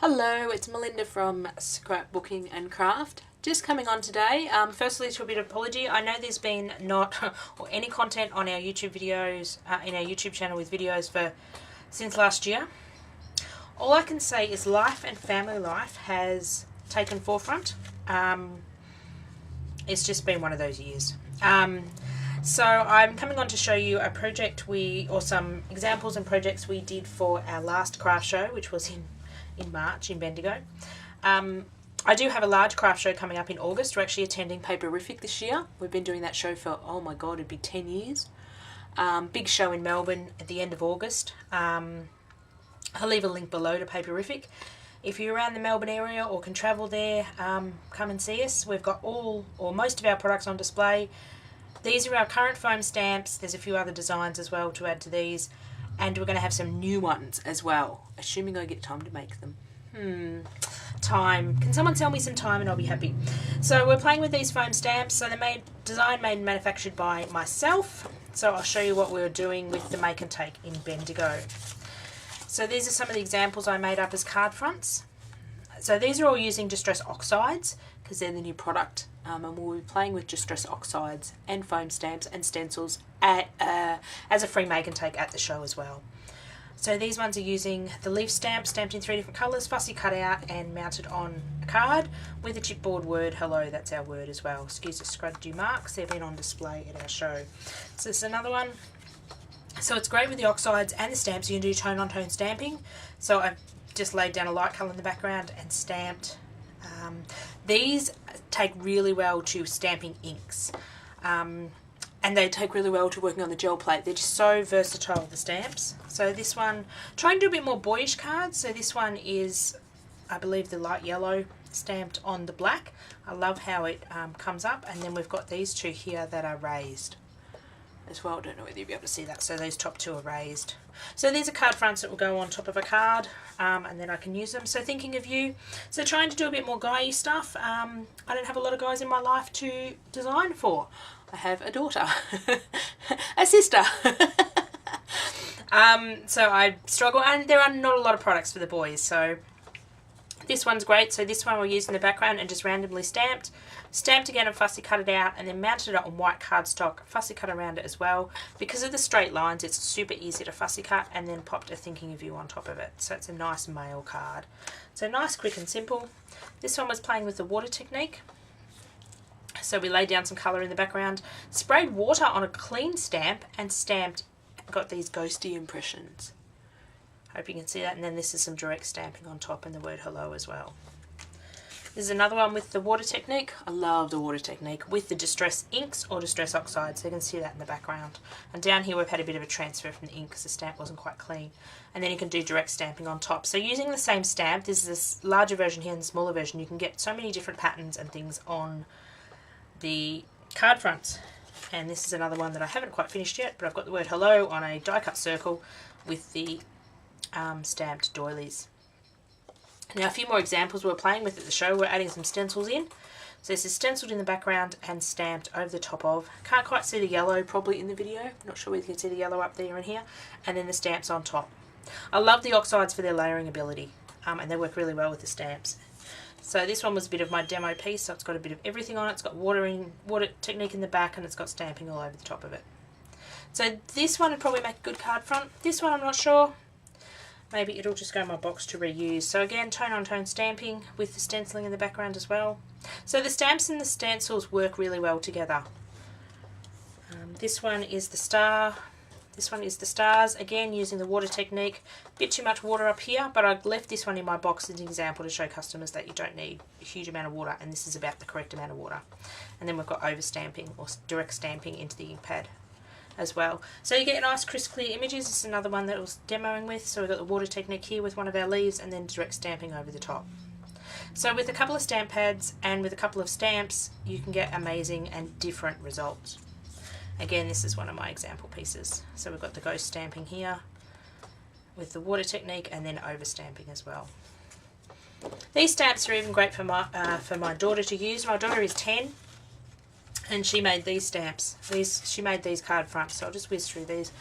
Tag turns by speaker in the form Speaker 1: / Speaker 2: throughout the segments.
Speaker 1: Hello, it's Melinda from Scrapbooking Just coming on today. Firstly, to a bit of apology. I know there's been not or any content on our YouTube videos in our YouTube channel with videos since last year. All I can say is life and family life has taken forefront. It's just been one of those years. So I'm coming on to show you a project or some examples and projects we did for our last craft show, which was in March in Bendigo. I do have a large craft show coming up in August. We're actually attending Paperific this year. We've been doing that show for, oh my god, it'd be 10 years. Big show in Melbourne at the end of August. I'll leave a link below to Paperific. If you're around the Melbourne area or can travel there, come and see us. We've got all or most of our products on display. These are our current foam stamps. There's a few other designs as well to add to these. And we're going to have some new ones as well, assuming I get time to make them. Time. Can someone tell me some time and I'll be happy. So we're playing with these foam stamps. So they're designed, made and manufactured by myself. So I'll show you what we're doing with the make and take in Bendigo. So these are some of the examples I made up as card fronts. So these are all using Distress Oxides because they're the new product. And we'll be playing with Distress Oxides and foam stamps and stencils as a free make and take at the show as well. So these ones are using the leaf stamp, stamped in 3 different colours, fussy cut out and mounted on a card with a chipboard word hello. That's our word as well. Excuse the scrudgy marks, they've been on display at our show. So this is another one. So it's great with the oxides and the stamps. You can do tone on tone stamping. So I've just laid down a light colour in the background and stamped. These take really well to stamping inks. And they take really well to working on the gel plate. They're just so versatile, the stamps. So this one, try and do a bit more boyish cards. So this one is, I believe, the light yellow stamped on the black. I love how it comes up. And then we've got these two here that are raised as well. I don't know whether you'll be able to see that. So those top two are raised. So these are card fronts that will go on top of a card, and then I can use them. So thinking of you. So trying to do a bit more guy-y stuff. I don't have a lot of guys in my life to design for. I have a daughter, a sister. So I struggle, and there are not a lot of products for the boys. So this one's great. So this one we'll use in the background and just randomly stamped again and fussy cut it out, and then mounted it on white cardstock, fussy cut around it as well. Because of the straight lines, it's super easy to fussy cut, and then popped a thinking of you on top of it. So it's a nice mail card. So nice, quick and simple. This one was playing with the water technique. So we laid down some colour in the background, sprayed water on a clean stamp and stamped, got these ghosty impressions. Hope you can see that. And then this is some direct stamping on top and the word hello as well. This is another one with the water technique. I love the water technique with the Distress Inks or Distress Oxides. So you can see that in the background. And down here we've had a bit of a transfer from the ink because the stamp wasn't quite clean. And then you can do direct stamping on top. So using the same stamp, this is this larger version here and the smaller version, you can get so many different patterns and things on the card fronts. And this is another one that I haven't quite finished yet, but I've got the word hello on a die cut circle with the stamped doilies. Now a few more examples we're playing with at the show. We're adding some stencils in. So this is stenciled in the background and stamped over the top of. Can't quite see the yellow probably in the video. Not sure whether you can see the yellow up there and here. And then the stamps on top. I love the oxides for their layering ability, and they work really well with the stamps. So this one was a bit of my demo piece, so it's got a bit of everything on it. It's got water technique in the back, and it's got stamping all over the top of it. So this one would probably make a good card front. This one I'm not sure. Maybe it'll just go in my box to reuse. So again, tone on tone stamping with the stenciling in the background as well. So the stamps and the stencils work really well together. This one is the star. This one is the stars, again using the water technique. A bit too much water up here, but I've left this one in my box as an example to show customers that you don't need a huge amount of water, and this is about the correct amount of water. And then we've got over stamping or direct stamping into the ink pad as well. So you get nice crisp clear images. This is another one that I was demoing with. So we've got the water technique here with one of our leaves and then direct stamping over the top. So with a couple of stamp pads and with a couple of stamps, you can get amazing and different results. Again, this is one of my example pieces. So we've got the ghost stamping here with the water technique and then over stamping as well. These stamps are even great for my daughter to use. My daughter is 10 and she made these stamps. She made these card fronts, so I'll just whiz through these.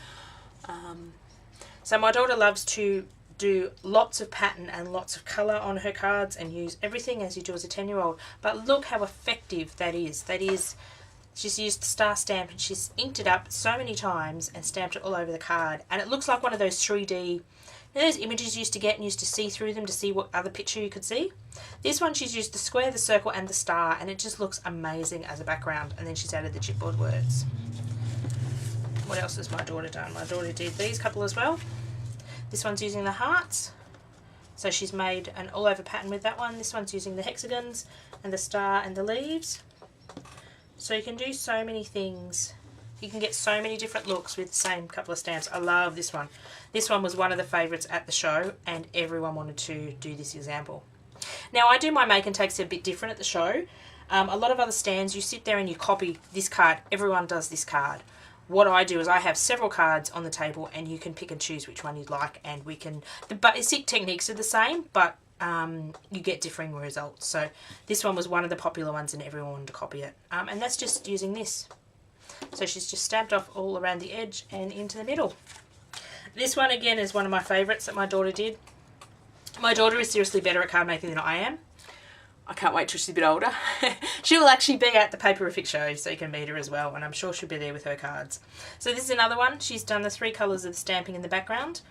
Speaker 1: So my daughter loves to do lots of pattern and lots of colour on her cards and use everything as you do as a 10-year-old. But look how effective that is. She's used the star stamp and she's inked it up so many times and stamped it all over the card. And it looks like one of those 3D, you know, those images you used to get and used to see through them to see what other picture you could see. This one she's used the square, the circle and the star, and it just looks amazing as a background. And then she's added the chipboard words. What else has my daughter done? My daughter did these couple as well. This one's using the hearts. So she's made an all over pattern with that one. This one's using the hexagons and the star and the leaves. So you can do so many things. You can get so many different looks with the same couple of stamps. I love this one. This one was one of the favourites at the show and everyone wanted to do this example. Now I do my make and takes a bit different at the show. A lot of other stands, you sit there and you copy this card. Everyone does this card. What I do is I have several cards on the table and you can pick and choose which one you'd like, and we can, the basic techniques are the same, but you get differing results. So this one was one of the popular ones and everyone wanted to copy it. And that's just using this. So she's just stamped off all around the edge and into the middle. This one again is one of my favourites that my daughter did. My daughter is seriously better at card making than I am. I can't wait till she's a bit older. She will actually be at the Paperific show, so you can meet her as well, and I'm sure she'll be there with her cards. So this is another one. She's done the 3 colours of the stamping in the background.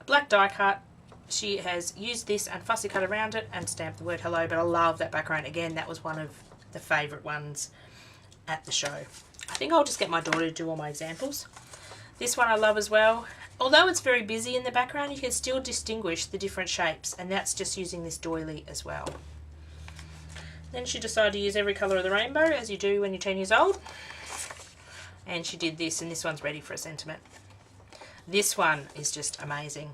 Speaker 1: A black die cut. She has used this and fussy cut around it and stamped the word hello, but I love that background. Again, that was one of the favourite ones at the show. I think I'll just get my daughter to do all my examples. This one I love as well. Although it's very busy in the background, you can still distinguish the different shapes, and that's just using this doily as well. Then she decided to use every colour of the rainbow, as you do when you're 10 years old. And she did this, and this one's ready for a sentiment. This one is just amazing.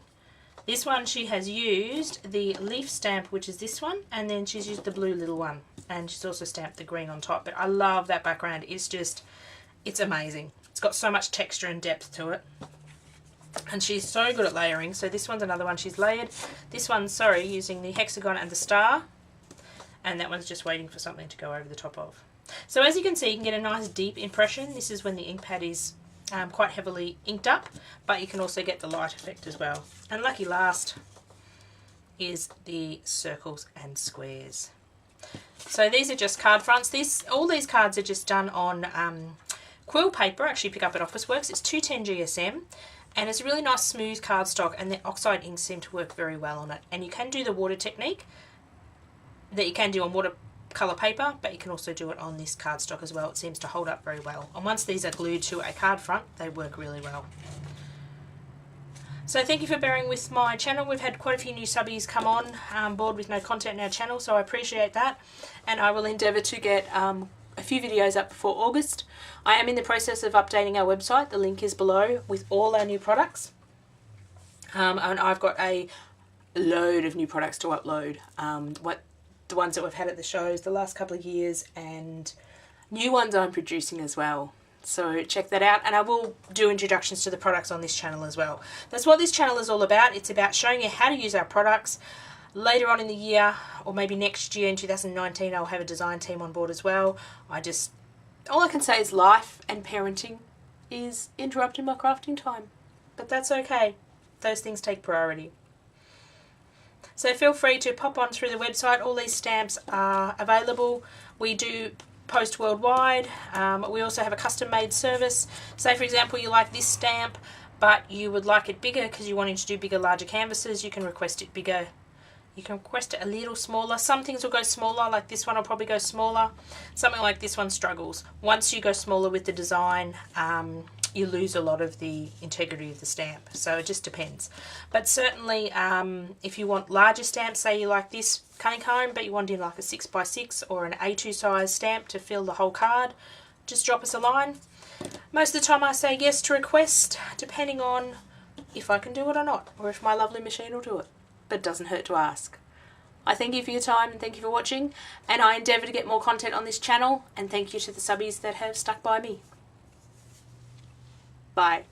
Speaker 1: This one she has used the leaf stamp, which is this one, and then she's used the blue little one. And she's also stamped the green on top. But I love that background. It's just, it's amazing. It's got so much texture and depth to it. And she's so good at layering. So this one's another one she's layered. This one's, sorry, using the hexagon and the star. And that one's just waiting for something to go over the top of. So as you can see, you can get a nice deep impression. This is when the ink pad is quite heavily inked up, but you can also get the light effect as well. And lucky last is the circles and squares. So these are just card fronts. All these cards are just done on quill paper. Actually pick up at Officeworks. It's 210 GSM. And it's a really nice smooth cardstock, and the Oxide inks seem to work very well on it. And you can do the water technique that you can do on watercolour paper, but you can also do it on this cardstock as well. It seems to hold up very well. And once these are glued to a card front, they work really well. So thank you for bearing with my channel. We've had quite a few new subbies come on board with no content in our channel, so I appreciate that. And I will endeavour to get a few videos up before August. I am in the process of updating our website. The link is below with all our new products. And I've got a load of new products to upload. The ones that we've had at the shows the last couple of years, and new ones I'm producing as well. So check that out, and I will do introductions to the products on this channel as well. That's what this channel is all about. It's about showing you how to use our products. Later on in the year, or maybe next year in 2019, I'll have a design team on board as well. All I can say is life and parenting is interrupting my crafting time, but that's okay. Those things take priority. So feel free to pop on through the website. All these stamps are available. We do post worldwide. We also have a custom made service. Say for example you like this stamp but you would like it bigger because you're wanting to do bigger, larger canvases. You can request it bigger. You can request it a little smaller. Some things will go smaller, like this one will probably go smaller. Something like this one struggles. Once you go smaller with the design, you lose a lot of the integrity of the stamp. So it just depends. But certainly if you want larger stamps, say you like this honeycomb but you want in like a 6x6 or an A2 size stamp to fill the whole card, just drop us a line. Most of the time I say yes to request, depending on if I can do it or not, or if my lovely machine will do it. But it doesn't hurt to ask. I thank you for your time and thank you for watching, and I endeavour to get more content on this channel, and thank you to the subbies that have stuck by me. Bye.